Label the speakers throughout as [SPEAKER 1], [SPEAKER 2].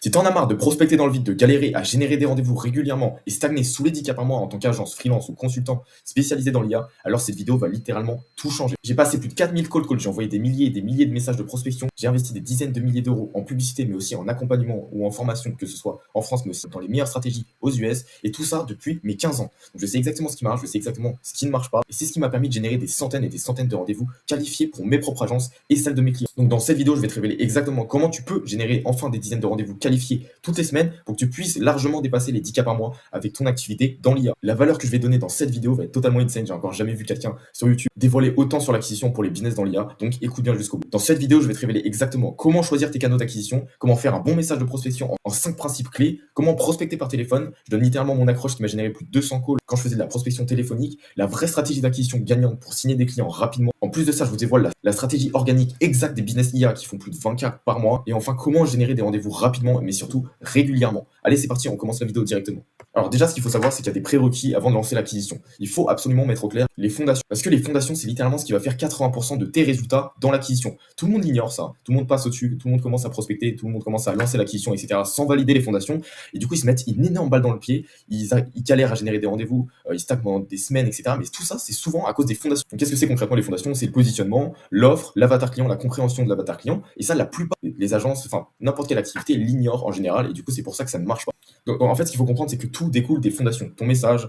[SPEAKER 1] Si t'en as marre de prospecter dans le vide, de galérer à générer des rendez-vous régulièrement et stagner sous les 10 cas par mois en tant qu'agence, freelance ou consultant spécialisé dans l'IA, alors cette vidéo va littéralement tout changer. J'ai passé plus de 4000 call calls, j'ai envoyé des milliers et des milliers de messages de prospection, j'ai investi des dizaines de milliers d'euros en publicité mais aussi en accompagnement ou en formation, que ce soit en France mais aussi dans les meilleures stratégies aux US, et tout ça depuis mes 15 ans. Donc je sais exactement ce qui marche, je sais exactement ce qui ne marche pas, et c'est ce qui m'a permis de générer des centaines et des centaines de rendez-vous qualifiés pour mes propres agences et celles de mes clients. Donc dans cette vidéo, je vais te révéler exactement comment tu peux générer enfin des dizaines de rendez-vous qualifiés toutes les semaines pour que tu puisses largement dépasser les 10 cas par mois avec ton activité dans l'IA. La valeur que je vais donner dans cette vidéo va être totalement insane. J'ai encore jamais vu quelqu'un sur YouTube dévoiler autant sur l'acquisition pour les business dans l'IA. Donc écoute bien jusqu'au bout. Dans cette vidéo, je vais te révéler exactement comment choisir tes canaux d'acquisition, comment faire un bon message de prospection en 5 principes clés, comment prospecter par téléphone. Je donne littéralement mon accroche qui m'a généré plus de 200 calls quand je faisais de la prospection téléphonique, la vraie stratégie d'acquisition gagnante pour signer des clients rapidement. En plus de ça, je vous dévoile la stratégie organique exacte des business IA qui font plus de 20 cas par mois. Et enfin, comment générer des rendez-vous rapidement, mais surtout régulièrement. Allez, c'est parti, on commence la vidéo directement. Alors déjà, ce qu'il faut savoir, c'est qu'il y a des prérequis avant de lancer l'acquisition. Il faut absolument mettre au clair les fondations. Parce que les fondations, c'est littéralement ce qui va faire 80% de tes résultats dans l'acquisition. Tout le monde ignore ça. Tout le monde passe au-dessus. Tout le monde commence à prospecter. Tout le monde commence à lancer l'acquisition, etc. sans valider les fondations. Et du coup, ils se mettent une énorme balle dans le pied. Ils galèrent à générer des rendez-vous. Ils stagnent pendant des semaines, etc. Mais tout ça, c'est souvent à cause des fondations. Donc qu'est-ce que c'est concrètement les fondations? C'est le positionnement, l'offre, l'avatar client, la compréhension de l'avatar client. Et ça, la plupart des agences, enfin n'importe quelle activité, l'ignorent en général. Et du coup, c'est pour ça que ça ne marche pas. Donc, en fait, ce qu'il faut comprendre, c'est que tout découle des fondations. Ton message,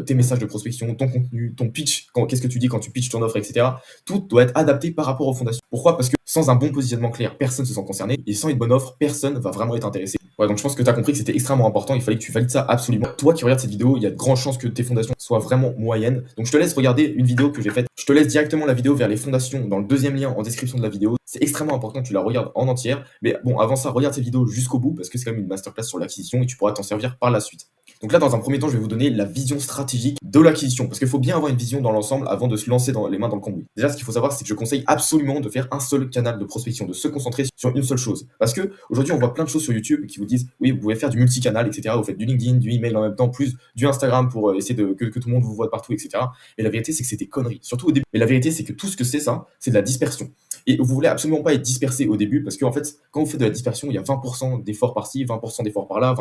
[SPEAKER 1] tes messages de prospection, ton contenu, ton pitch, qu'est-ce que tu dis quand tu pitches ton offre, etc. Tout doit être adapté par rapport aux fondations. Pourquoi? Parce que sans un bon positionnement clair, personne ne se sent concerné. Et sans une bonne offre, personne ne va vraiment être intéressé. Ouais, donc je pense que tu as compris que c'était extrêmement important. Il fallait que tu valides ça absolument. Toi qui regardes cette vidéo, il y a de grandes chances que tes fondations soient vraiment moyennes. Donc je te laisse regarder une vidéo que j'ai faite. Je te laisse directement la vidéo vers les fondations dans le deuxième lien en description de la vidéo. C'est extrêmement important que tu la regardes en entière. Mais bon, avant ça, regarde cette vidéo jusqu'au bout parce que c'est quand même une masterclass sur l'acquisition et tu pourras t'en servir par la suite. Donc là, dans un premier temps, je vais vous donner la vision stratégique de l'acquisition. Parce qu'il faut bien avoir une vision dans l'ensemble avant de se lancer dans les mains dans le cambouis. Déjà, ce qu'il faut savoir, c'est que je conseille absolument de faire un seul canal de prospection, de se concentrer sur une seule chose. Parce que aujourd'hui, on voit plein de choses sur YouTube qui vous disent, oui, vous pouvez faire du multicanal, etc. Vous faites du LinkedIn, du email en même temps, plus du Instagram pour essayer que tout le monde vous voit partout, etc. Mais la vérité, c'est que c'est des conneries. Surtout au début. Mais la vérité, c'est que tout ce que c'est ça, c'est de la dispersion. Et vous voulez absolument pas être dispersé au début parce qu'en fait, quand vous faites de la dispersion, il y a 20% d'efforts par-ci, 20% d'efforts par-là,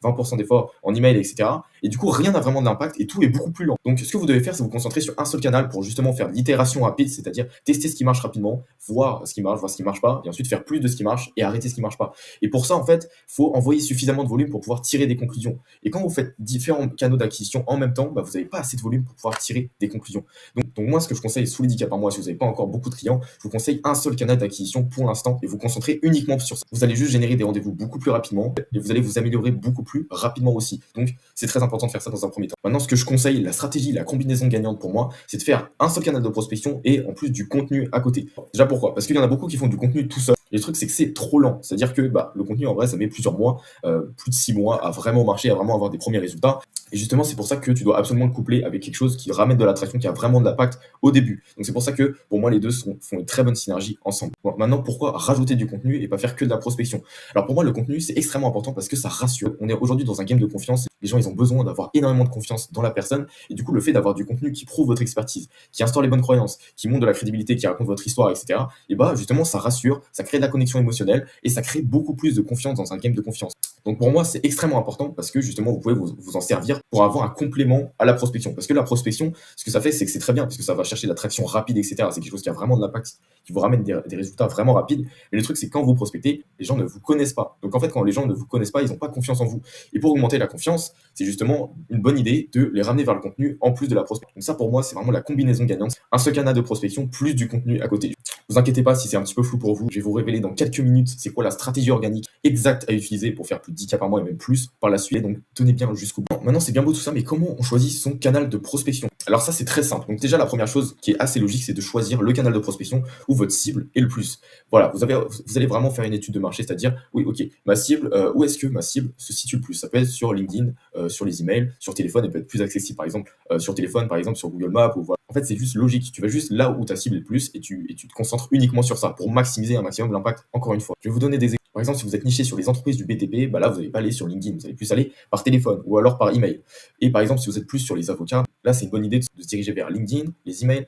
[SPEAKER 1] 20% d'efforts en email, etc. Et du coup, rien n'a vraiment d'impact et tout est beaucoup plus lent. Donc, ce que vous devez faire, c'est vous concentrer sur un seul canal pour justement faire de l'itération rapide, c'est-à-dire tester ce qui marche rapidement, voir ce qui marche pas, et ensuite faire plus de ce qui marche et arrêter ce qui marche pas. Et pour ça, en fait, faut envoyer suffisamment de volume pour pouvoir tirer des conclusions. Et quand vous faites différents canaux d'acquisition en même temps, vous n'avez pas assez de volume pour pouvoir tirer des conclusions. Donc moi, ce que je conseille sous les 10 cas par mois, si vous n'avez pas encore beaucoup de clients, je vous conseille un seul canal d'acquisition pour l'instant et vous concentrer uniquement sur ça. Vous allez juste générer des rendez-vous beaucoup plus rapidement et vous allez vous améliorer beaucoup plus rapidement aussi. Donc c'est très important de faire ça dans un premier temps. Maintenant, ce que je conseille, la stratégie, la combinaison gagnante pour moi, c'est de faire un seul canal de prospection et en plus du contenu à côté. Déjà pourquoi? Parce qu'il y en a beaucoup qui font du contenu tout seul. Et le truc, c'est que c'est trop lent. C'est-à-dire que le contenu, en vrai, ça met plusieurs mois, plus de 6 mois à vraiment marcher, à vraiment avoir des premiers résultats. Et justement, c'est pour ça que tu dois absolument le coupler avec quelque chose qui ramène de l'attraction, qui a vraiment de l'impact au début. Donc c'est pour ça que pour moi, les deux font une très bonne synergie ensemble. Bon, maintenant, pourquoi rajouter du contenu et pas faire que de la prospection? Alors pour moi, le contenu, c'est extrêmement important parce que ça rassure. On est aujourd'hui dans un game de confiance. Les gens, ils ont besoin d'avoir énormément de confiance dans la personne. Et du coup, le fait d'avoir du contenu qui prouve votre expertise, qui instaure les bonnes croyances, qui montre de la crédibilité, qui raconte votre histoire, etc. Et justement, ça rassure, ça crée de la connexion émotionnelle et ça crée beaucoup plus de confiance dans un game de confiance. Donc pour moi, c'est extrêmement important parce que justement, vous pouvez vous en servir pour avoir un complément à la prospection. Parce que la prospection, ce que ça fait, c'est que c'est très bien parce que ça va chercher de l'attraction rapide, etc. C'est quelque chose qui a vraiment de l'impact, qui vous ramène des résultats vraiment rapides. Mais le truc, c'est que quand vous prospectez, les gens ne vous connaissent pas. Donc en fait, quand les gens ne vous connaissent pas, ils n'ont pas confiance en vous. Et pour augmenter la confiance, c'est justement une bonne idée de les ramener vers le contenu en plus de la prospection. Donc ça, pour moi, c'est vraiment la combinaison gagnante. Un seul canal de prospection plus du contenu à côté. Vous inquiétez pas si c'est un petit peu flou pour vous, je vais vous révéler dans quelques minutes c'est quoi la stratégie organique exacte à utiliser pour faire plus de 10 cas par mois et même plus par la suite, donc tenez bien jusqu'au bout. Maintenant c'est bien beau tout ça, mais comment on choisit son canal de prospection? Alors ça c'est très simple, donc déjà la première chose qui est assez logique, c'est de choisir le canal de prospection où votre cible est le plus. Voilà, vous allez vraiment faire une étude de marché, c'est-à-dire, oui ok, ma cible, où est-ce que ma cible se situe le plus? Ça peut être sur LinkedIn, sur les emails, sur téléphone, elle peut être plus accessible par exemple sur téléphone, par exemple sur Google Maps, ou voilà. En fait c'est juste logique, tu vas juste là où ta cible est le plus et tu te concentres uniquement sur ça pour maximiser un maximum l'impact. Encore une fois, je vais vous donner des exemples. Par exemple, si vous êtes niché sur les entreprises du BTP, là vous n'allez pas aller sur LinkedIn, vous allez plus aller par téléphone ou alors par email. Et par exemple, si vous êtes plus sur les avocats, là c'est une bonne idée de se diriger vers LinkedIn, les emails.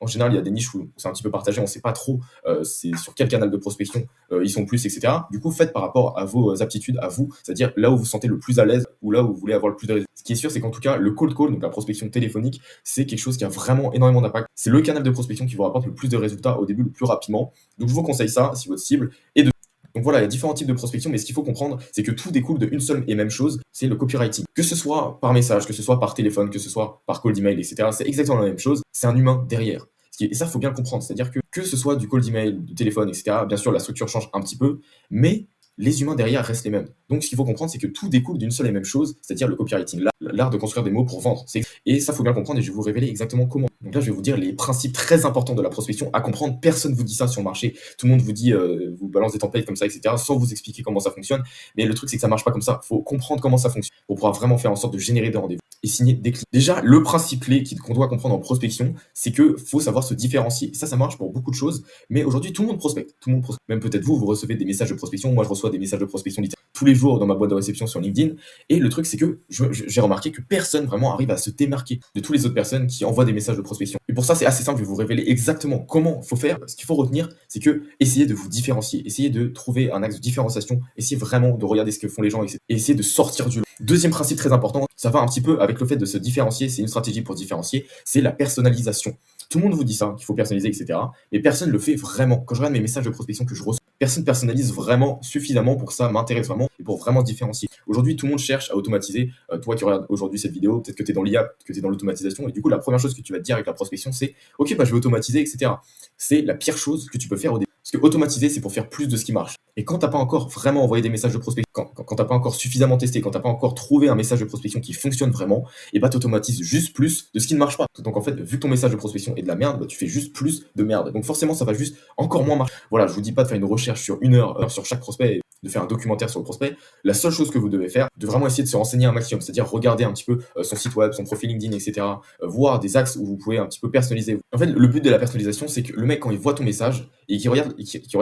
[SPEAKER 1] En général, il y a des niches où c'est un petit peu partagé, on ne sait pas trop c'est sur quel canal de prospection ils sont plus, etc. Du coup, faites par rapport à vos aptitudes, à vous, c'est-à-dire là où vous vous sentez le plus à l'aise ou là où vous voulez avoir le plus de résultats. Ce qui est sûr, c'est qu'en tout cas, le cold call, donc la prospection téléphonique, c'est quelque chose qui a vraiment énormément d'impact. C'est le canal de prospection qui vous rapporte le plus de résultats au début, le plus rapidement. Donc, je vous conseille ça si votre cible est de. Donc voilà, il y a différents types de prospection, mais ce qu'il faut comprendre, c'est que tout découle d'une seule et même chose, c'est le copywriting. Que ce soit par message, que ce soit par téléphone, que ce soit par call d'email, etc., c'est exactement la même chose, c'est un humain derrière. Et ça, il faut bien le comprendre, c'est-à-dire que ce soit du call d'email, du téléphone, etc., bien sûr, la structure change un petit peu, mais les humains derrière restent les mêmes. Donc ce qu'il faut comprendre, c'est que tout découle d'une seule et même chose, c'est-à-dire le copywriting, l'art de construire des mots pour vendre. Et ça, il faut bien comprendre, et je vais vous révéler exactement comment. Donc là, je vais vous dire les principes très importants de la prospection à comprendre. Personne ne vous dit ça sur le marché. Tout le monde vous dit, vous balance des templates comme ça, etc., sans vous expliquer comment ça fonctionne. Mais le truc, c'est que ça marche pas comme ça. Il faut comprendre comment ça fonctionne pour pouvoir vraiment faire en sorte de générer des rendez-vous et signer des clients. Déjà, le principe clé qu'on doit comprendre en prospection, c'est qu'il faut savoir se différencier. Ça marche pour beaucoup de choses, mais aujourd'hui, tout le monde prospecte. Tout le monde prospecte. Même peut-être vous recevez des messages de prospection. Moi, je reçois des messages de prospection tous les jours dans ma boîte de réception sur LinkedIn. Et le truc, c'est que j'ai remarqué que personne vraiment arrive à se démarquer de toutes les autres personnes qui envoient des messages de prospection. Et pour ça, c'est assez simple. Je vais vous révéler exactement comment il faut faire. Ce qu'il faut retenir, c'est que essayez de vous différencier. Essayez de trouver un axe de différenciation. Essayez vraiment de regarder ce que font les gens et essayez de sortir du lot. Deuxième principe très important, ça va un petit peu avec le fait de se différencier. C'est une stratégie pour différencier. C'est la personnalisation. Tout le monde vous dit ça, qu'il faut personnaliser, etc. Mais personne ne le fait vraiment. Quand je regarde mes messages de prospection que je reçois, personne personnalise vraiment suffisamment pour que ça m'intéresse vraiment et pour vraiment se différencier. Aujourd'hui, tout le monde cherche à automatiser. Toi qui regardes aujourd'hui cette vidéo, peut-être que tu es dans l'IA, que tu es dans l'automatisation. Et du coup, la première chose que tu vas te dire avec la prospection, c'est OK, bah, je vais automatiser, etc. C'est la pire chose que tu peux faire au début. Parce que automatiser, c'est pour faire plus de ce qui marche. Et quand tu n'as pas encore vraiment envoyé des messages de prospection, quand tu n'as pas encore suffisamment testé, quand tu n'as pas encore trouvé un message de prospection qui fonctionne vraiment, et bah tu automatises juste plus de ce qui ne marche pas. Donc en fait, vu que ton message de prospection est de la merde, bah, tu fais juste plus de merde. Donc forcément, ça va juste encore moins marcher. Voilà, je vous dis pas de faire une recherche sur une heure sur chaque prospect, de faire un documentaire sur le prospect. La seule chose que vous devez faire, de vraiment essayer de se renseigner un maximum, c'est-à-dire regarder un petit peu son site web, son profil LinkedIn, etc. Voir des axes où vous pouvez un petit peu personnaliser. En fait, le but de la personnalisation, c'est que le mec, quand il voit ton message et qu'il regarde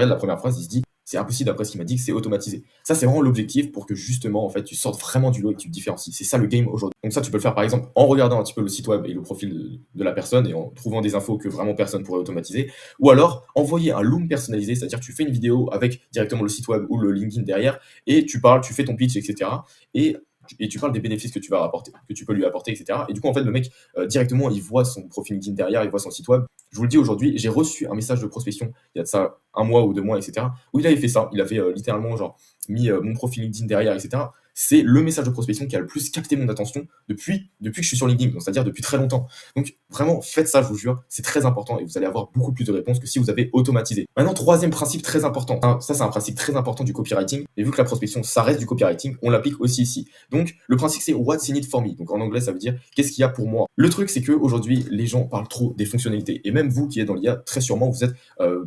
[SPEAKER 1] la première phrase, il se dit c'est impossible après ce qu'il m'a dit que c'est automatisé. Ça, c'est vraiment l'objectif pour que justement, en fait, tu sortes vraiment du lot et que tu te différencies. C'est ça le game aujourd'hui. Donc ça, tu peux le faire par exemple en regardant un petit peu le site web et le profil de la personne et en trouvant des infos que vraiment personne pourrait automatiser. Ou alors, envoyer un loom personnalisé, c'est-à-dire que tu fais une vidéo avec directement le site web ou le LinkedIn derrière et tu parles, tu fais ton pitch, etc. Et tu parles des bénéfices que tu vas rapporter, que tu peux lui apporter, etc. Et du coup, en fait, le mec, directement, il voit son profil LinkedIn derrière, il voit son site web. Je vous le dis aujourd'hui, j'ai reçu un message de prospection, il y a de ça 1 mois ou 2 mois, etc., où il avait fait ça. Il avait littéralement genre mis mon profil LinkedIn derrière, etc. C'est le message de prospection qui a le plus capté mon attention depuis que je suis sur LinkedIn, donc c'est-à-dire depuis très longtemps. Donc vraiment, faites ça, je vous jure, c'est très important et vous allez avoir beaucoup plus de réponses que si vous avez automatisé. Maintenant, troisième principe très important. Ça, c'est un principe très important du copywriting. Et vu que la prospection, ça reste du copywriting, on l'applique aussi ici. Donc, le principe, c'est what's in it for me. Donc, en anglais, ça veut dire qu'est-ce qu'il y a pour moi. Le truc, c'est qu'aujourd'hui, les gens parlent trop des fonctionnalités. Et même vous qui êtes dans l'IA, très sûrement, vous êtes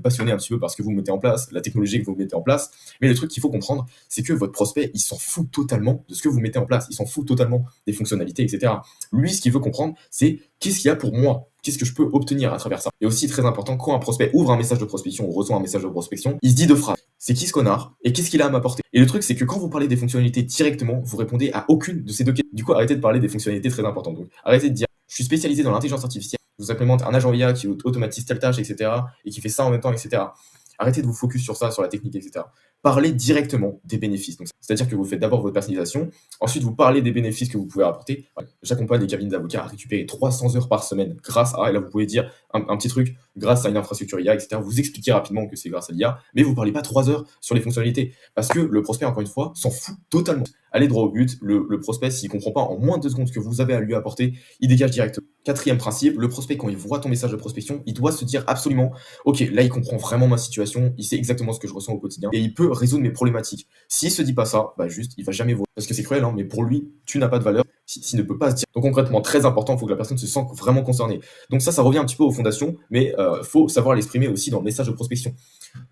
[SPEAKER 1] passionné un petit peu par ce que vous mettez en place, la technologie que vous mettez en place. Mais le truc qu'il faut comprendre, c'est que votre prospect, il s'en fout totalement de ce que vous mettez en place. Il s'en fout totalement des fonctionnalités, etc. Lui, ce qu'il veut comprendre, c'est qu'est-ce qu'il y a pour moi. Qu'est-ce que je peux obtenir à travers ça? Et aussi très important, quand un prospect ouvre un message de prospection ou reçoit un message de prospection, il se dit 2 phrases. C'est qui ce connard et qu'est-ce qu'il a à m'apporter? Et le truc, c'est que quand vous parlez des fonctionnalités directement, vous répondez à aucune de ces 2 questions. Du coup, arrêtez de parler des fonctionnalités très importantes. Donc, arrêtez de dire je suis spécialisé dans l'intelligence artificielle, je vous implémente un agent IA qui automatise telle tâche, etc. et qui fait ça en même temps, etc. Arrêtez de vous focus sur ça, sur la technique, etc. Parlez directement des bénéfices. C'est-à-dire que vous faites d'abord votre personnalisation, ensuite vous parlez des bénéfices que vous pouvez apporter. J'accompagne les cabinets d'avocats à récupérer 300 heures par semaine grâce à, et là vous pouvez dire un petit truc, grâce à une infrastructure IA, etc. Vous expliquez rapidement que c'est grâce à l'IA, mais vous ne parlez pas 3 heures sur les fonctionnalités. Parce que le prospect, encore une fois, s'en fout totalement. Allez droit au but, le prospect, s'il ne comprend pas en moins de 2 secondes ce que vous avez à lui apporter, il dégage directement. 4e principe, le prospect, quand il voit ton message de prospection, il doit se dire absolument ok, là il comprend vraiment ma situation, il sait exactement ce que je ressens au quotidien et il peut résoudre mes problématiques. S'il se dit pas ça, bah juste, il va jamais voir. Parce que c'est cruel, hein, mais pour lui, tu n'as pas de valeur s'il ne peut pas se dire. Donc concrètement, très important, il faut que la personne se sente vraiment concernée. Donc ça revient un petit peu aux fondations, mais faut savoir l'exprimer aussi dans le message de prospection.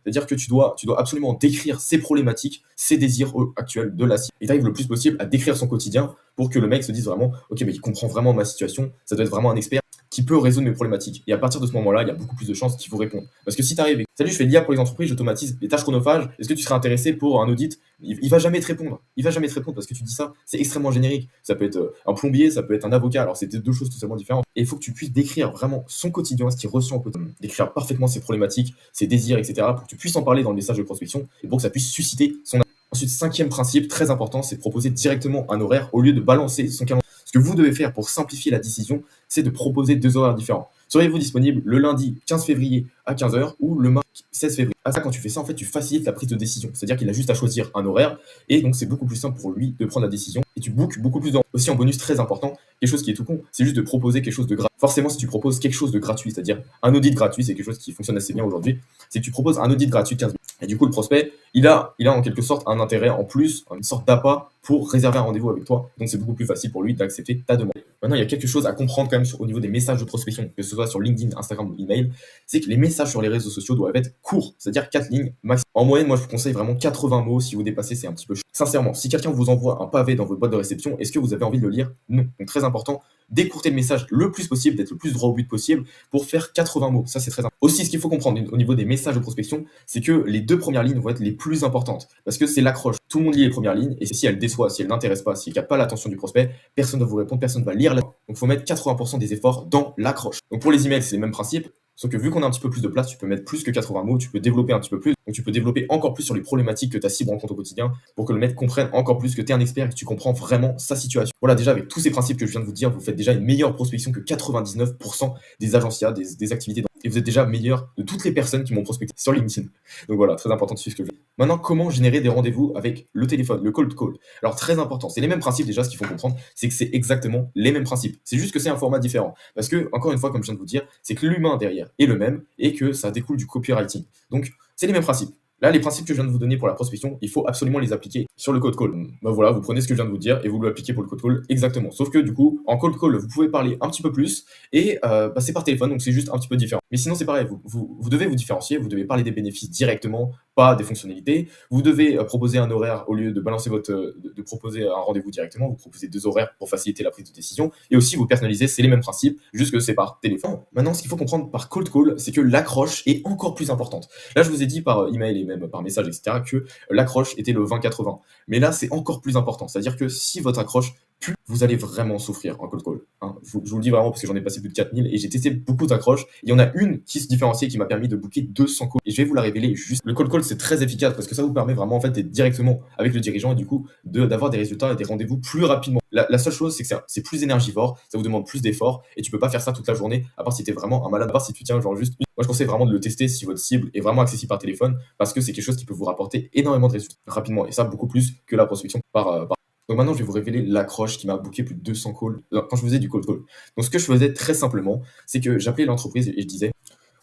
[SPEAKER 1] C'est-à-dire que tu dois absolument décrire ses problématiques, ses désirs actuels de la cible. Et tu arrives le plus possible à décrire son quotidien pour que le mec se dise vraiment ok, mais il comprend vraiment ma situation, ça doit être vraiment un expert. qui peut résoudre mes problématiques. Et à partir de ce moment-là, il y a beaucoup plus de chances qu'ils vous répondent. Parce que si tu arrives et salut, je fais de l'IA pour les entreprises, j'automatise les tâches chronophages, est-ce que tu serais intéressé pour un audit? Il va jamais te répondre. Il va jamais te répondre parce que tu dis ça, c'est extrêmement générique. Ça peut être un plombier, ça peut être un avocat. Alors, c'est deux choses totalement différentes. Et il faut que tu puisses décrire vraiment son quotidien, ce qu'il ressent au quotidien, décrire parfaitement ses problématiques, ses désirs, etc. pour que tu puisses en parler dans le message de prospection et pour que ça puisse susciter son. Ensuite, cinquième principe, très important, c'est de proposer directement un horaire au lieu de balancer son calendrier. Ce que vous devez faire pour simplifier la décision, c'est de proposer 2 horaires différents. Seriez-vous disponible le lundi 15 février à 15h ou le mardi 16 février? À ça, quand tu fais ça, en fait, tu facilites la prise de décision. C'est-à-dire qu'il a juste à choisir un horaire et donc c'est beaucoup plus simple pour lui de prendre la décision et tu bookes beaucoup plus d'heures. Aussi, en bonus très important, quelque chose qui est tout con, c'est juste de proposer quelque chose de gratuit. Forcément, si tu proposes quelque chose de gratuit, c'est-à-dire un audit gratuit, c'est quelque chose qui fonctionne assez bien aujourd'hui, c'est que tu proposes un audit gratuit de 15 minutes. Et du coup, le prospect, il a en quelque sorte un intérêt en plus, une sorte d'appât pour réserver un rendez-vous avec toi. Donc, c'est beaucoup plus facile pour lui d'accepter ta demande. Maintenant, il y a quelque chose à comprendre quand même au niveau des messages de prospection, que ce soit sur LinkedIn, Instagram ou email, c'est que les messages sur les réseaux sociaux doivent être courts, c'est-à-dire 4 lignes max. En moyenne, moi, je vous conseille vraiment 80 mots. Si vous dépassez, c'est un petit peu chaud. Sincèrement, si quelqu'un vous envoie un pavé dans votre boîte de réception, est-ce que vous avez envie de le lire? Non. Donc, très important, d'écourter le message le plus possible, d'être le plus droit au but possible pour faire 80 mots. Ça, c'est très important. Aussi, ce qu'il faut comprendre au niveau des messages de prospection, c'est que les 2 premières lignes vont être les plus importantes parce que c'est l'accroche. Tout le monde lit les premières lignes et si elle déçoit, si elle n'intéresse pas, si elle ne capte pas l'attention du prospect, personne ne va vous répondre, personne ne va lire. Donc, il faut mettre 80% des efforts dans l'accroche. Donc, pour les emails, c'est les mêmes principes. Sauf que vu qu'on a un petit peu plus de place, tu peux mettre plus que 80 mots, tu peux développer un petit peu plus. Donc tu peux développer encore plus sur les problématiques que ta cible rencontre au quotidien pour que le mec comprenne encore plus que tu es un expert et que tu comprends vraiment sa situation. Voilà, déjà avec tous ces principes que je viens de vous dire, vous faites déjà une meilleure prospection que 99% des agences, des activités. Et vous êtes déjà meilleur de toutes les personnes qui m'ont prospecté sur LinkedIn. Donc voilà, très important de suivre ce que je dis. Maintenant, comment générer des rendez-vous avec le téléphone, le cold call? Alors très important, c'est les mêmes principes déjà, ce qu'il faut comprendre, c'est que c'est exactement les mêmes principes. C'est juste que c'est un format différent. Parce que, encore une fois, comme je viens de vous dire, c'est que l'humain derrière est le même et que ça découle du copywriting. Donc, c'est les mêmes principes. Là, les principes que je viens de vous donner pour la prospection, il faut absolument les appliquer sur le cold call. Ben voilà, vous prenez ce que je viens de vous dire et vous l'appliquez pour le cold call exactement. Sauf que du coup, en cold call, vous pouvez parler un petit peu plus et c'est par téléphone, donc c'est juste un petit peu différent. Mais sinon, c'est pareil, vous devez vous différencier, vous devez parler des bénéfices directement, pas des fonctionnalités. Vous devez proposer un horaire au lieu de balancer de proposer un rendez-vous directement. Vous proposez 2 horaires pour faciliter la prise de décision et aussi vous personnalisez, c'est les mêmes principes, juste que c'est par téléphone. Maintenant, ce qu'il faut comprendre par cold call, c'est que l'accroche est encore plus importante. Là, je vous ai dit par email et même par message, etc., que l'accroche était le 20-80. Mais là, c'est encore plus important. C'est-à-dire que si votre accroche pue, vous allez vraiment souffrir en cold call. Hein. Je vous le dis vraiment parce que j'en ai passé plus de 4000 et j'ai testé beaucoup d'accroches. Il y en a une qui se différencie et qui m'a permis de booker 200 calls. Et je vais vous la révéler juste. Le cold call, c'est très efficace parce que ça vous permet vraiment en fait d'être directement avec le dirigeant et du coup d'avoir des résultats et des rendez-vous plus rapidement. La seule chose, c'est que c'est plus énergivore, ça vous demande plus d'efforts et tu peux pas faire ça toute la journée, à part si t'es vraiment un malade, à part si tu tiens genre juste. Moi, je conseille vraiment de le tester si votre cible est vraiment accessible par téléphone parce que c'est quelque chose qui peut vous rapporter énormément de résultats rapidement et ça beaucoup plus que la prospection par. Donc maintenant, je vais vous révéler l'accroche qui m'a booké plus de 200 calls quand je faisais du cold call. Donc ce que je faisais très simplement, c'est que j'appelais l'entreprise et je disais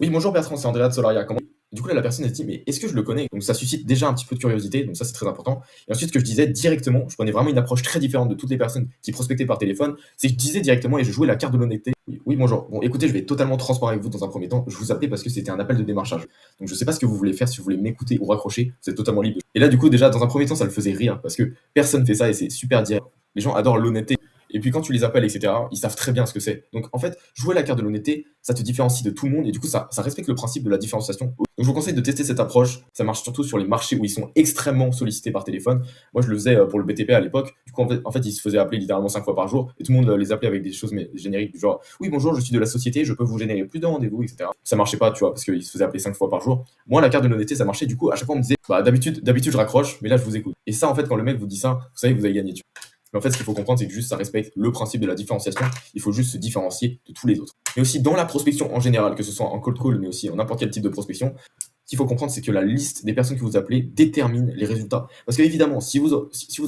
[SPEAKER 1] oui, bonjour Bertrand, c'est Andrea de Solaria. Comment... Du coup, là, la personne elle se dit, mais est-ce que je le connais? Donc, ça suscite déjà un petit peu de curiosité, donc ça, c'est très important. Et ensuite, ce que je disais directement, je prenais vraiment une approche très différente de toutes les personnes qui prospectaient par téléphone, c'est que je disais directement et je jouais la carte de l'honnêteté. Oui, bonjour. Bon, écoutez, je vais être totalement transparent avec vous dans un premier temps. Je vous appelais parce que c'était un appel de démarchage. Donc, je sais pas ce que vous voulez faire, si vous voulez m'écouter ou raccrocher, vous êtes totalement libre. Et là, du coup, déjà, dans un premier temps, ça le faisait rire parce que personne fait ça et c'est super direct. Les gens adorent l'honnêteté. Et puis quand tu les appelles, etc., ils savent très bien ce que c'est. Donc en fait, jouer la carte de l'honnêteté, ça te différencie de tout le monde et du coup, ça respecte le principe de la différenciation. Donc je vous conseille de tester cette approche. Ça marche surtout sur les marchés où ils sont extrêmement sollicités par téléphone. Moi, je le faisais pour le BTP à l'époque. Du coup, en fait ils se faisaient appeler littéralement 5 fois par jour et tout le monde les appelait avec des choses mais génériques du genre oui, bonjour, je suis de la société, je peux vous générer plus de rendez-vous, etc. Ça marchait pas, tu vois, parce qu'ils se faisaient appeler 5 fois par jour. Moi, la carte de l'honnêteté, ça marchait. Du coup, à chaque fois, on me disait bah, d'habitude, je raccroche, mais là, je vous écoute. Et ça, en fait, quand le mec vous dit ça, vous savez que vous avez gagné. Mais en fait, ce qu'il faut comprendre, c'est que juste ça respecte le principe de la différenciation. Il faut juste se différencier de tous les autres. Mais aussi dans la prospection en général, que ce soit en cold call, mais aussi en n'importe quel type de prospection, ce qu'il faut comprendre, c'est que la liste des personnes que vous appelez détermine les résultats. Parce que évidemment, si vous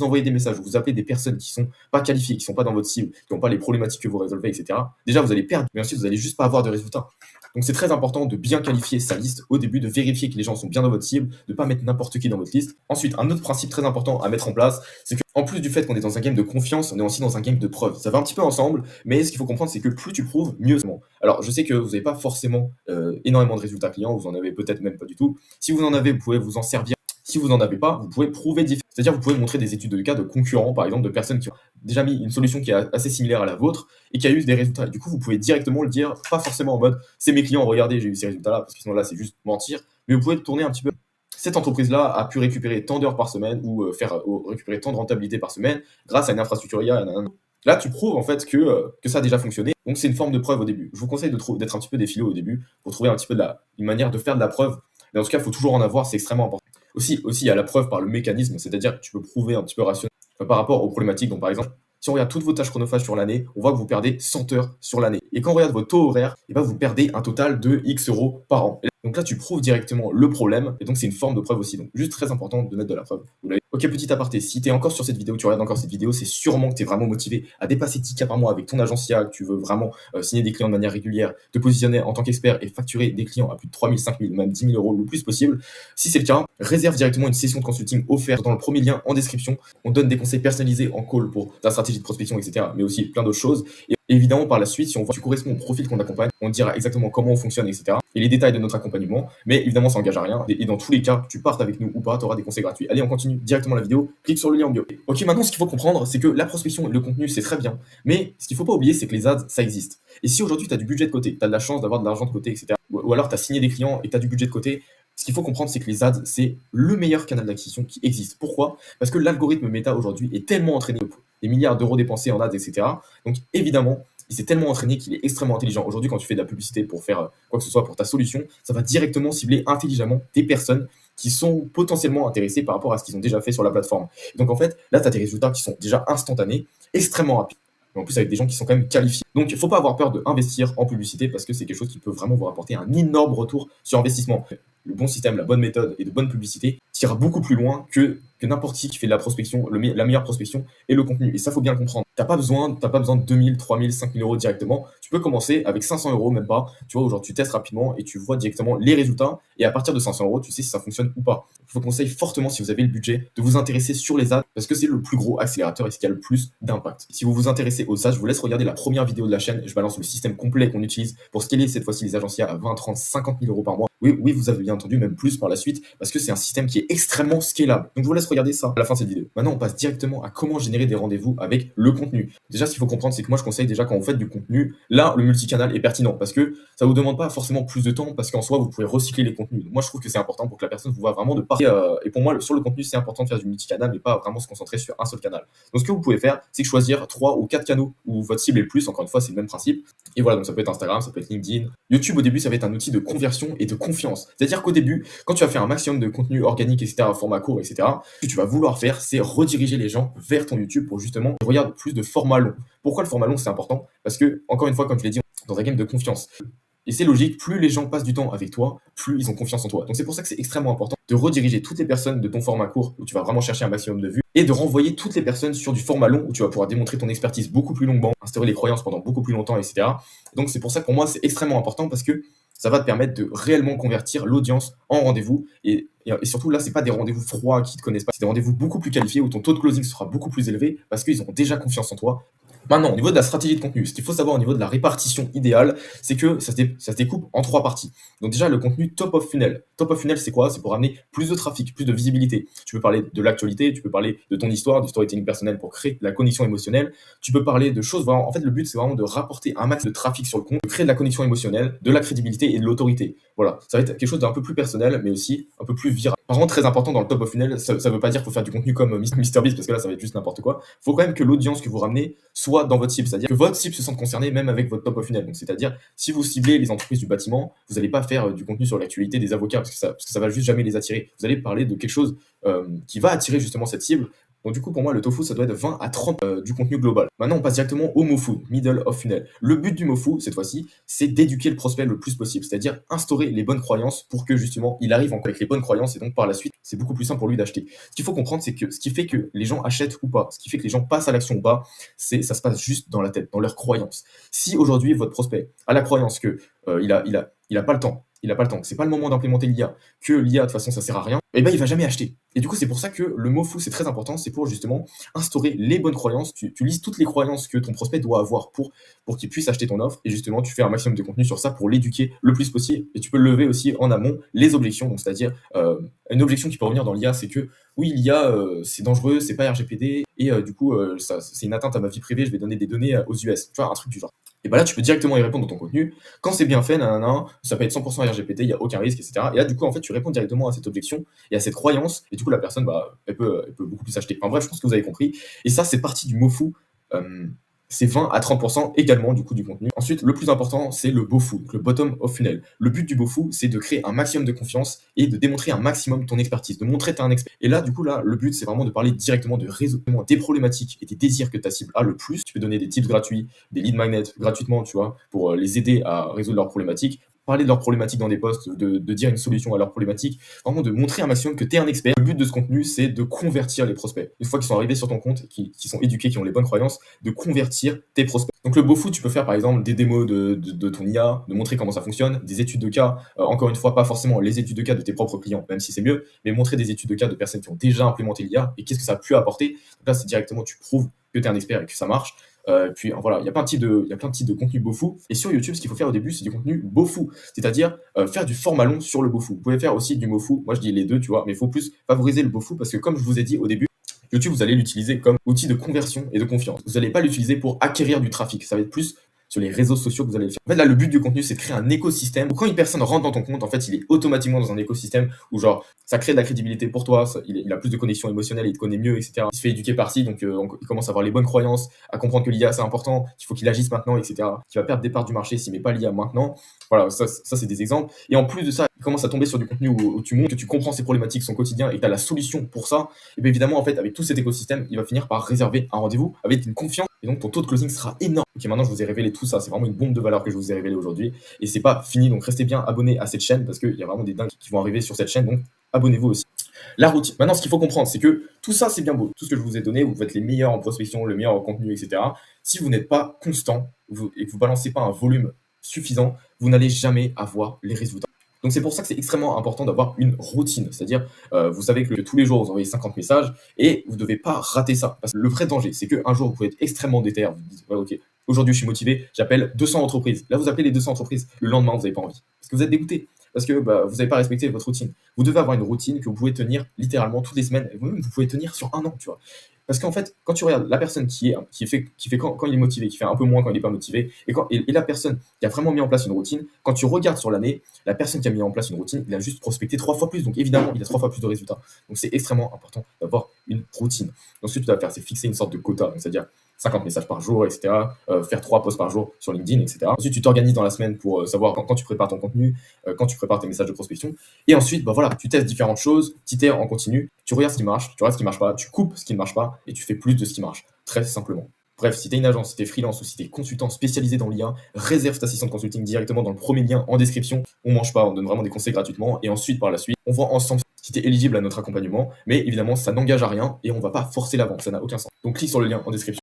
[SPEAKER 1] envoyez des messages, vous appelez des personnes qui sont pas qualifiées, qui sont pas dans votre cible, qui n'ont pas les problématiques que vous résolvez, etc. Déjà, vous allez perdre, mais ensuite, vous allez juste pas avoir de résultats. Donc c'est très important de bien qualifier sa liste au début, de vérifier que les gens sont bien dans votre cible, de ne pas mettre n'importe qui dans votre liste. Ensuite, un autre principe très important à mettre en place, c'est que en plus du fait qu'on est dans un game de confiance, on est aussi dans un game de preuve. Ça va un petit peu ensemble, mais ce qu'il faut comprendre, c'est que plus tu prouves, mieux c'est. Alors je sais que vous n'avez pas forcément énormément de résultats clients, vous en avez peut-être même pas du tout. Si vous en avez, vous pouvez vous en servir. Si vous n'en avez pas, vous pouvez prouver différemment. C'est-à-dire, vous pouvez montrer des études de cas de concurrents, par exemple, de personnes qui ont déjà mis une solution qui est assez similaire à la vôtre et qui a eu des résultats. Et du coup, vous pouvez directement le dire, pas forcément en mode c'est mes clients, regardez, j'ai eu ces résultats-là, parce que sinon là, c'est juste mentir. Mais vous pouvez le tourner un petit peu. Cette entreprise-là a pu récupérer tant d'heures par semaine ou récupérer tant de rentabilité par semaine grâce à une infrastructure IA. Là, tu prouves en fait que ça a déjà fonctionné. Donc, c'est une forme de preuve au début. Je vous conseille d'être un petit peu des philo au début pour trouver un petit peu une manière de faire de la preuve. Mais en tout cas, il faut toujours en avoir, c'est extrêmement important. Aussi, il y a la preuve par le mécanisme, c'est-à-dire que tu peux prouver un petit peu rationnel par rapport aux problématiques. Donc, par exemple, si on regarde toutes vos tâches chronophages sur l'année, on voit que vous perdez 100 heures sur l'année. Et quand on regarde vos taux horaires, et ben vous perdez un total de X euros par an. Donc là, tu prouves directement le problème, et donc c'est une forme de preuve aussi. Donc juste très important de mettre de la preuve. Ok, petit aparté, si tu es encore sur cette vidéo, tu regardes encore cette vidéo, c'est sûrement que tu es vraiment motivé à dépasser 10K par mois avec ton agence IA, que tu veux vraiment signer des clients de manière régulière, te positionner en tant qu'expert et facturer des clients à plus de 3 000, 5 000, même 10 000 euros le plus possible. Si c'est le cas, réserve directement une session de consulting offerte dans le premier lien en description. On donne des conseils personnalisés en call pour ta stratégie de prospection, etc. Mais aussi plein d'autres choses. Et évidemment, par la suite, si on voit que tu corresponds au profil qu'on accompagne, on te dira exactement comment on fonctionne, etc. Et les détails de notre accompagnement. Mais évidemment, ça n'engage à rien. Et dans tous les cas, que tu partes avec nous ou pas, tu auras des conseils gratuits. Allez, on continue directement la vidéo. Clique sur le lien en bio. Ok, maintenant, ce qu'il faut comprendre, c'est que la prospection et le contenu, c'est très bien. Mais ce qu'il ne faut pas oublier, c'est que les ads, ça existe. Et si aujourd'hui, tu as du budget de côté, tu as de la chance d'avoir de l'argent de côté, etc. Ou alors, tu as signé des clients et tu as du budget de côté, ce qu'il faut comprendre, c'est que les ads, c'est le meilleur canal d'acquisition qui existe. Pourquoi? Parce que l'algorithme méta aujourd'hui est tellement entraîné, des milliards d'euros dépensés en ads, etc. Donc évidemment, il s'est tellement entraîné qu'il est extrêmement intelligent. Aujourd'hui, quand tu fais de la publicité pour faire quoi que ce soit pour ta solution, ça va directement cibler intelligemment des personnes qui sont potentiellement intéressées par rapport à ce qu'ils ont déjà fait sur la plateforme. Et donc en fait, là, tu as des résultats qui sont déjà instantanés, extrêmement rapides. Et en plus avec des gens qui sont quand même qualifiés. Donc il ne faut pas avoir peur d'investir en publicité parce que c'est quelque chose qui peut vraiment vous rapporter un énorme retour sur investissement. Le bon système, la bonne méthode et de bonne publicité tira beaucoup plus loin que n'importe qui fait de la prospection, la meilleure prospection et le contenu. Et ça, faut bien le comprendre. T'as pas besoin de 2000, 3000, 5000 euros directement. Tu peux commencer avec 500 euros, même pas. Tu vois, aujourd'hui, tu testes rapidement et tu vois directement les résultats. Et à partir de 500 euros, tu sais si ça fonctionne ou pas. Je vous conseille fortement, si vous avez le budget, de vous intéresser sur les ads parce que c'est le plus gros accélérateur et ce qui a le plus d'impact. Si vous vous intéressez aux ads, je vous laisse regarder la première vidéo de la chaîne. Je balance le système complet qu'on utilise pour scaler cette fois-ci les agencias à 20, 30, 50 000 euros par mois. Oui, vous avez bien entendu, même plus par la suite, parce que c'est un système qui est extrêmement scalable. Donc je vous laisse regarder ça à la fin de cette vidéo. Maintenant, on passe directement à comment générer des rendez-vous avec le contenu. Déjà, ce qu'il faut comprendre, c'est que moi, je conseille déjà quand vous faites du contenu, là, le multicanal est pertinent, parce que ça vous demande pas forcément plus de temps, parce qu'en soi, vous pouvez recycler les contenus. Donc moi, je trouve que c'est important pour que la personne vous voit vraiment de partout. Et pour moi, sur le contenu, c'est important de faire du multicanal, mais pas vraiment se concentrer sur un seul canal. Donc ce que vous pouvez faire, c'est choisir 3 ou 4 canaux où votre cible est le plus. Encore une fois, c'est le même principe. Et voilà, donc ça peut être Instagram, ça peut être LinkedIn. YouTube, au début, ça va être un outil de conversion et de confiance. C'est-à-dire qu'au début, quand tu vas faire un maximum de contenu organique, etc., format court, etc., ce que tu vas vouloir faire, c'est rediriger les gens vers ton YouTube pour justement regarder plus de format long. Pourquoi le format long, c'est important? Parce que, encore une fois, comme je l'ai dit, dans un game de confiance. Et c'est logique, plus les gens passent du temps avec toi, plus ils ont confiance en toi. Donc c'est pour ça que c'est extrêmement important de rediriger toutes les personnes de ton format court, où tu vas vraiment chercher un maximum de vues, et de renvoyer toutes les personnes sur du format long, où tu vas pouvoir démontrer ton expertise beaucoup plus longuement, instaurer les croyances pendant beaucoup plus longtemps, etc. Donc c'est pour ça que pour moi, c'est extrêmement important, parce que ça va te permettre de réellement convertir l'audience en rendez-vous. Et surtout, là, c'est pas des rendez-vous froids qui te connaissent pas, c'est des rendez-vous beaucoup plus qualifiés, où ton taux de closing sera beaucoup plus élevé, parce qu'ils ont déjà confiance en toi. Maintenant, au niveau de la stratégie de contenu, ce qu'il faut savoir au niveau de la répartition idéale, c'est que ça se découpe en 3 parties. Donc déjà, le contenu top of funnel. Top of funnel, c'est quoi? C'est pour amener plus de trafic, plus de visibilité. Tu peux parler de l'actualité, tu peux parler de ton histoire, du storytelling personnel pour créer de la connexion émotionnelle. Tu peux parler de choses, vraiment, en fait, le but, c'est vraiment de rapporter un max de trafic sur le compte, de créer de la connexion émotionnelle, de la crédibilité et de l'autorité. Voilà, ça va être quelque chose d'un peu plus personnel, mais aussi un peu plus viral. Par contre, très important dans le top of funnel, ça veut pas dire qu'il faut faire du contenu comme MrBeast, parce que là, ça va être juste n'importe quoi. Il faut quand même que l'audience que vous ramenez soit dans votre cible, c'est-à-dire que votre cible se sente concernée même avec votre top of funnel. Donc, c'est-à-dire, si vous ciblez les entreprises du bâtiment, vous n'allez pas faire du contenu sur l'actualité des avocats, parce que ça va juste jamais les attirer. Vous allez parler de quelque chose qui va attirer justement cette cible. Donc du coup, pour moi, le tofu, ça doit être 20 à 30 du contenu global. Maintenant, on passe directement au MoFu, Middle of Funnel. Le but du MoFu, cette fois-ci, c'est d'éduquer le prospect le plus possible, c'est-à-dire instaurer les bonnes croyances pour que justement, il arrive avec les bonnes croyances et donc par la suite, c'est beaucoup plus simple pour lui d'acheter. Ce qu'il faut comprendre, c'est que ce qui fait que les gens achètent ou pas, ce qui fait que les gens passent à l'action ou pas, ça se passe juste dans la tête, dans leurs croyances. Si aujourd'hui, votre prospect a la croyance que il a pas le temps, il n'a pas le temps, que c'est pas le moment d'implémenter l'IA, que l'IA de toute façon ça sert à rien, et ben il va jamais acheter. Et du coup c'est pour ça que le mot fou c'est très important, c'est pour justement instaurer les bonnes croyances, tu lises toutes les croyances que ton prospect doit avoir pour qu'il puisse acheter ton offre, et justement tu fais un maximum de contenu sur ça pour l'éduquer le plus possible, et tu peux lever aussi en amont les objections, donc c'est-à-dire une objection qui peut revenir dans l'IA, c'est que oui l'IA c'est dangereux, c'est pas RGPD, et du coup c'est une atteinte à ma vie privée, je vais donner des données aux US, tu vois, un truc du genre. Et bah là, tu peux directement y répondre dans ton contenu. Quand c'est bien fait, nanana, ça peut être 100% RGPD, il n'y a aucun risque, etc. Et là, du coup, en fait, tu réponds directement à cette objection et à cette croyance. Et du coup, la personne, bah, elle peut beaucoup plus acheter. Enfin bref, je pense que vous avez compris. Et ça, c'est parti du mot fou. Euh, c'est 20 à 30% également du coup du contenu. Ensuite, le plus important, c'est le beau fou, donc le bottom of funnel. Le but du beau fou, c'est de créer un maximum de confiance et de démontrer un maximum ton expertise, de montrer que tu es un expert. Et là, du coup, là, le but, c'est vraiment de parler directement de résoudre des problématiques et des désirs que ta cible a le plus. Tu peux donner des tips gratuits, des lead magnets gratuitement, tu vois, pour les aider à résoudre leurs problématiques. Parler de leurs problématiques dans des posts, de dire une solution à leurs problématiques, vraiment de montrer un maximum que tu es un expert. Le but de ce contenu, c'est de convertir les prospects. Une fois qu'ils sont arrivés sur ton compte, qui sont éduqués, qui ont les bonnes croyances, de convertir tes prospects. Donc le beau fou, tu peux faire par exemple des démos de ton IA, de montrer comment ça fonctionne, des études de cas, encore une fois, pas forcément les études de cas de tes propres clients, même si c'est mieux, mais montrer des études de cas de personnes qui ont déjà implémenté l'IA et qu'est-ce que ça a pu apporter. Donc là, c'est directement, tu prouves que tu es un expert et que ça marche. Puis voilà, il y a plein de types de contenu beau fou. Et sur YouTube, ce qu'il faut faire au début, c'est du contenu beau fou, c'est-à-dire faire du format long sur le beau fou. Vous pouvez faire aussi du mot fou. Moi, je dis les deux, tu vois, mais il faut plus favoriser le beau fou parce que comme je vous ai dit au début, YouTube, vous allez l'utiliser comme outil de conversion et de confiance. Vous n'allez pas l'utiliser pour acquérir du trafic. Ça va être plus sur les réseaux sociaux que vous allez le faire. En fait, là, le but du contenu, c'est de créer un écosystème où quand une personne rentre dans ton compte, en fait, il est automatiquement dans un écosystème où, genre, ça crée de la crédibilité pour toi, il a plus de connexion émotionnelle, il te connaît mieux, etc. Il se fait éduquer par-ci, donc il commence à avoir les bonnes croyances, à comprendre que l'IA, c'est important, qu'il faut qu'il agisse maintenant, etc. Qu'il va perdre des parts du marché s'il met pas l'IA maintenant. Voilà, ça c'est des exemples. Et en plus de ça, il commence à tomber sur du contenu où tu montres que tu comprends ses problématiques, son quotidien, et que tu as la solution pour ça. Et bien évidemment, en fait, avec tout cet écosystème, il va finir par réserver un rendez-vous avec une confiance. Et donc ton taux de closing sera énorme. Ok, maintenant je vous ai révélé tout ça, c'est vraiment une bombe de valeur que je vous ai révélé aujourd'hui. Et c'est pas fini, donc restez bien abonnés à cette chaîne parce qu'il y a vraiment des dingues qui vont arriver sur cette chaîne, donc abonnez-vous aussi. La routine. Maintenant, ce qu'il faut comprendre, c'est que tout ça, c'est bien beau. Tout ce que je vous ai donné, vous faites les meilleurs en prospection, le meilleur en contenu, etc. Si vous n'êtes pas constant et que vous balancez pas un volume suffisant, vous n'allez jamais avoir les résultats. Donc c'est pour ça que c'est extrêmement important d'avoir une routine. C'est-à-dire, vous savez que tous les jours, vous envoyez 50 messages et vous ne devez pas rater ça. Parce que le vrai danger, c'est qu'un jour, vous pouvez être extrêmement déter. Vous dites, ouais, ok, aujourd'hui, je suis motivé, j'appelle 200 entreprises. Là, vous appelez les 200 entreprises. Le lendemain, vous n'avez pas envie. Parce que vous êtes dégoûté. Parce que vous n'avez pas respecté votre routine. Vous devez avoir une routine que vous pouvez tenir littéralement toutes les semaines. Et vous pouvez tenir sur un an, tu vois. Parce qu'en fait, quand tu regardes la personne qui fait quand il est motivé, qui fait un peu moins quand il n'est pas motivé, et la personne qui a vraiment mis en place une routine, quand tu regardes sur l'année, la personne qui a mis en place une routine, il a juste prospecté 3 fois plus. Donc évidemment, il a 3 fois plus de résultats. Donc c'est extrêmement important d'avoir une routine. Donc ce que tu dois faire, c'est fixer une sorte de quota, c'est-à-dire 50 messages par jour, etc. Faire 3 posts par jour sur LinkedIn, etc. Ensuite, tu t'organises dans la semaine pour savoir quand tu prépares ton contenu, quand tu prépares tes messages de prospection. Et ensuite, voilà, tu testes différentes choses, tu itères en continu, tu regardes ce qui marche, tu regardes ce qui marche pas, tu coupes ce qui ne marche pas et tu fais plus de ce qui marche, très simplement. Bref, si tu es une agence, si tu es freelance ou si tu es consultant spécialisé dans l'IA, réserve ta session de consulting directement dans le premier lien en description. On mange pas, on donne vraiment des conseils gratuitement et ensuite, par la suite, on voit ensemble si tu es éligible à notre accompagnement. Mais évidemment, ça n'engage à rien et on va pas forcer la vente, ça n'a aucun sens. Donc clique sur le lien en description.